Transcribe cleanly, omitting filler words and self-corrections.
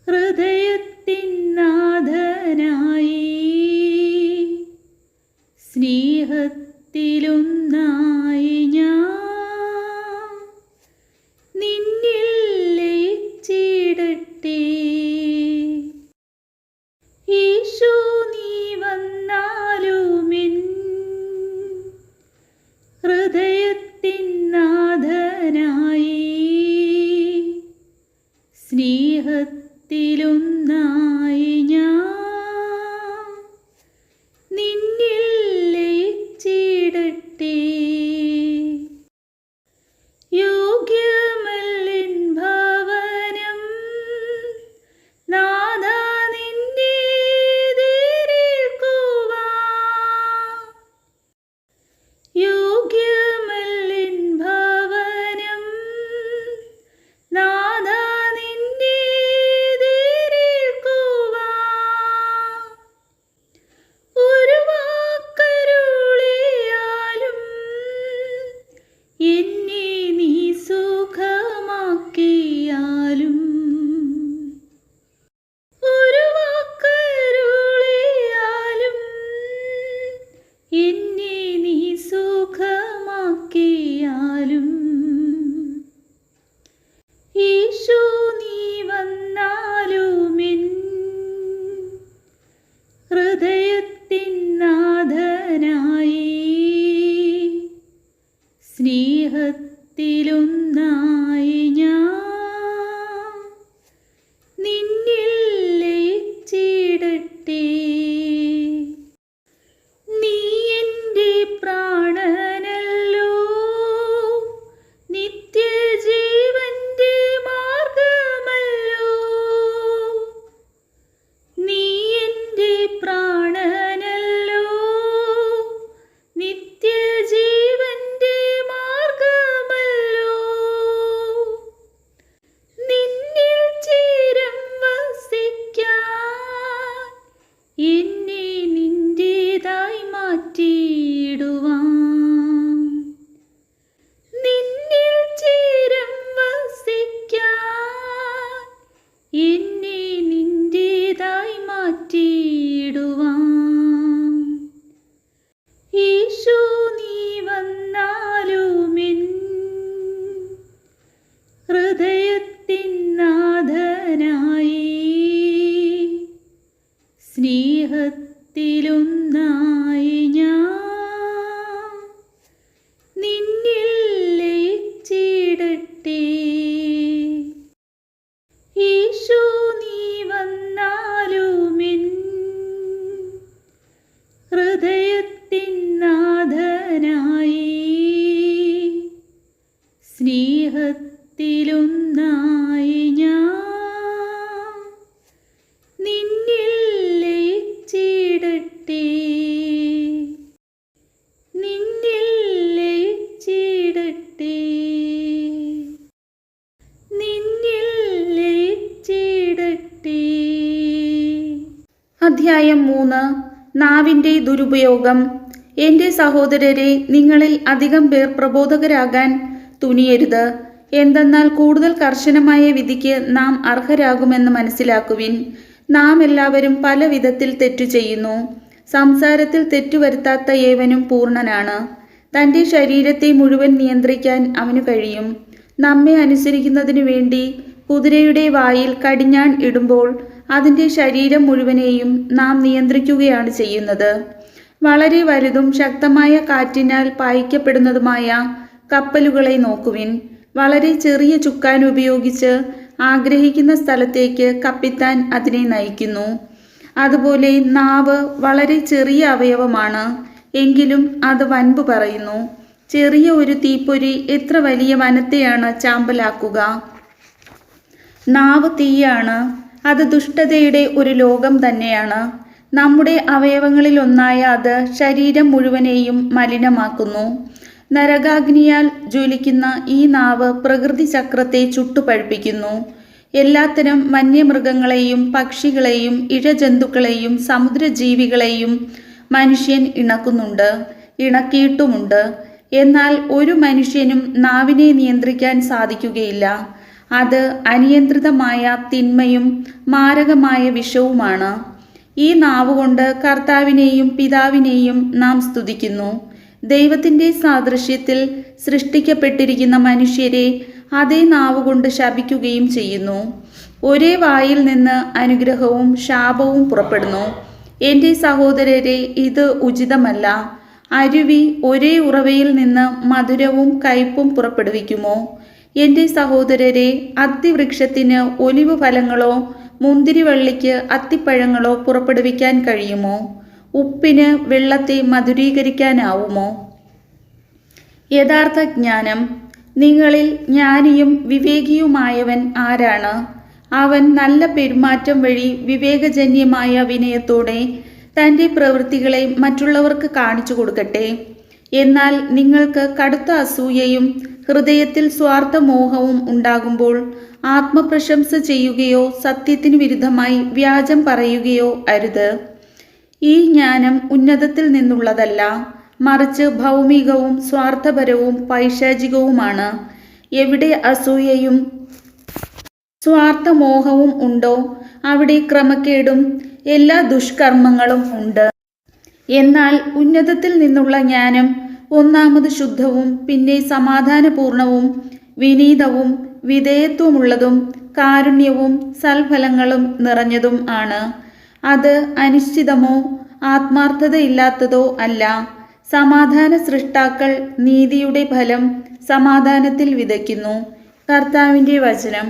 ഹൃദയത്തിൻ നാഥനായി സ്നേഹത്തിലൊന്നായി ഞാൻ നിന്നിൽ ലയിച്ചിടട്ടെ. യേശു നീ വന്നാലുമെൻ ഹൃദയത്തിൻ നാഥനായി സ്നേഹത്തിലൊന്നായി ഞാൻ നിന്നിൽ ലയിച്ചിടട്ടെ. യോഗ്യമല്ലൻ ഭവനം നാഥാ നിന്നെ എതിരേൽക്കുവാൻ. യോഗ്യമല്ലൻ ഭവനം നാഥാ നിന്നെ എതിരേൽക്കുവാൻ. ഒരു വാക്കരുളിയാലും എന്നെ നീ സുഖമാക്കിയാലും. ഒരു വാക്കരുളിയാലും എന്നെ നീ സുഖമാക്കിയാലും. യേശു നീ വന്നാലുമെൻ ഹൃദയത്തിൻ നാഥനായി സ്നേഹത്തിലൊന്നായി ഞാൻ നിന്നിൽ ലയിച്ചിടട്ടെ. നീ എൻ്റെ പ്രാണനല്ലോ, നിത്യജീവന്റെ മാർഗമല്ലോ. നീ എൻ്റെ പ്രാണനല്ലോ, നിത്യജീവന്റെ മാർഗമല്ലോ. നിന്നിൽ ചിരം വസിക്കാൻ എന്നെ നിന്റേതായി മാറ്റിയിടുവാൻ. നിന്നിൽ ചിരം വസിക്കാൻ എന്നെ നിന്റേതായി മാറ്റിയിടുവാൻ. യേശു നീ വന്നാലുമെൻ ഹൃദയത്തിൻ നാഥനായി സ്നേഹത്തിലൊന്നായി ഞാൻ നിന്നിൽ ലയിച്ചിടട്ടെ. യേശു നീ വന്നാലുമെൻ ഹൃദയത്തിൻ നാഥനായി സ്നേഹത്തിലൊന്നായി ഞാൻ നിന്നിൽ ലയിച്ചിടട്ടെ. നിന്നിൽ ലയിച്ചിടട്ടെ. നിന്നിൽ ലയിച്ചിടട്ടെ. അധ്യായം 3. നാവിൻ്റെ ദുരുപയോഗം. എൻ്റെ സഹോദരരെ, നിങ്ങളിൽ അധികം പേർ പ്രബോധകരാകാൻ തുനിയരുത്. എന്തെന്നാൽ കൂടുതൽ കർശനമായ വിധിക്ക് നാം അർഹരാകുമെന്ന് മനസ്സിലാക്കുവിൻ. നാം എല്ലാവരും പല വിധത്തിൽ തെറ്റു ചെയ്യുന്നു. സംസാരത്തിൽ തെറ്റുവരുത്താത്ത ഏവനും പൂർണ്ണനാണ്. തൻ്റെ ശരീരത്തെ മുഴുവൻ നിയന്ത്രിക്കാൻ അവനു കഴിയും. നമ്മെ അനുസരിക്കുന്നതിനു വേണ്ടി കുതിരയുടെ വായിൽ കടിഞ്ഞാൺ ഇടുമ്പോൾ അതിൻ്റെ ശരീരം മുഴുവനെയും നാം നിയന്ത്രിക്കുകയാണ് ചെയ്യുന്നത്. വളരെ വലുതും ശക്തമായ കാറ്റിനാൽ പായിക്കപ്പെടുന്നതുമായ കപ്പലുകളെ നോക്കുവിൻ. വളരെ ചെറിയ ചുക്കാൻ ഉപയോഗിച്ച് ആഗ്രഹിക്കുന്ന സ്ഥലത്തേക്ക് കപ്പിത്താൻ അതിനെ നയിക്കുന്നു. അതുപോലെ നാവ് വളരെ ചെറിയ അവയവമാണ്, എങ്കിലും അത് വൻപ് പറയുന്നു. ചെറിയ ഒരു തീപ്പൊരി എത്ര വലിയ വനത്തെയാണ് ചാമ്പലാക്കുക. നാവ് തീയാണ്, അത് ദുഷ്ടതയുടെ ഒരു ലോകം തന്നെയാണ്. നമ്മുടെ അവയവങ്ങളിലൊന്നായ അത് ശരീരം മുഴുവനെയും മലിനമാക്കുന്നു. നരകാഗ്നിയാൽ ജ്വലിക്കുന്ന ഈ നാവ് പ്രകൃതി ചക്രത്തെ ചുട്ടുപഴുപ്പിക്കുന്നു. എല്ലാത്തരം വന്യമൃഗങ്ങളെയും പക്ഷികളെയും ഇഴജന്തുക്കളെയും സമുദ്രജീവികളെയും മനുഷ്യൻ ഇണക്കുന്നുണ്ട്, ഇണക്കിയിട്ടുമുണ്ട്. എന്നാൽ ഒരു മനുഷ്യനും നാവിനെ നിയന്ത്രിക്കാൻ സാധിക്കുകയില്ല. അത് അനിയന്ത്രിതമായ തിന്മയും മാരകമായ വിഷവുമാണ്. ഈ നാവുകൊണ്ട് കർത്താവിനെയും പിതാവിനെയും നാം സ്തുതിക്കുന്നു. ദൈവത്തിൻ്റെ സാദൃശ്യത്തിൽ സൃഷ്ടിക്കപ്പെട്ടിരിക്കുന്ന മനുഷ്യരെ അതേ നാവുകൊണ്ട് ശപിക്കുകയും ചെയ്യുന്നു. ഒരേ വായിൽ നിന്ന് അനുഗ്രഹവും ശാപവും പുറപ്പെടുന്നു. എൻ്റെ സഹോദരരെ, ഇത് ഉചിതമല്ല. അരുവി ഒരേ ഉറവയിൽ നിന്ന് മധുരവും കയ്പും പുറപ്പെടുവിക്കുമോ? എൻ്റെ സഹോദരരെ, അത്തിവൃക്ഷത്തിന് ഒലിവ് ഫലങ്ങളോ മുന്തിരിവള്ളിക്ക് അത്തിപ്പഴങ്ങളോ പുറപ്പെടുവിക്കാൻ കഴിയുമോ? ഉപ്പിന് വെള്ളത്തെ മധുരീകരിക്കാനാവുമോ? യഥാർത്ഥ ജ്ഞാനം. നിങ്ങളിൽ ജ്ഞാനിയും വിവേകിയുമായവൻ ആരാണ്? അവൻ നല്ല പെരുമാറ്റം വഴി വിവേകജന്യമായ വിനയത്തോടെ തൻ്റെ പ്രവൃത്തികളെ മറ്റുള്ളവർക്ക് കാണിച്ചു കൊടുക്കട്ടെ. എന്നാൽ നിങ്ങൾക്ക് കടുത്ത അസൂയയും ഹൃദയത്തിൽ സ്വാർത്ഥമോഹവും ഉണ്ടാകുമ്പോൾ ആത്മപ്രശംസ ചെയ്യുകയോ സത്യത്തിനു വിരുദ്ധമായി വ്യാജം പറയുകയോ അരുത്. ഈ ജ്ഞാനം ഉന്നതത്തിൽ നിന്നുള്ളതല്ല, മറിച്ച് ഭൗമികവും സ്വാർത്ഥപരവും പൈശാചികവുമാണ്. എവിടെ അസൂയയും സ്വാർത്ഥമോഹവും ഉണ്ടോ, അവിടെ ക്രമക്കേടും എല്ലാ ദുഷ്കർമ്മങ്ങളും ഉണ്ട്. എന്നാൽ ഉന്നതത്തിൽ നിന്നുള്ള ജ്ഞാനം ഒന്നാമത് ശുദ്ധവും പിന്നെ സമാധാനപൂർണവും വിനീതവും വിധേയത്വമുള്ളതും കാരുണ്യവും സൽഫലങ്ങളും നിറഞ്ഞതും ആണ്. അത് അനിശ്ചിതമോ ആത്മാർത്ഥതയില്ലാത്തതോ അല്ല. സമാധാന സൃഷ്ടാക്കൾ നീതിയുടെ ഫലം സമാധാനത്തിൽ വിതയ്ക്കുന്നു. കർത്താവിൻ്റെ വചനം.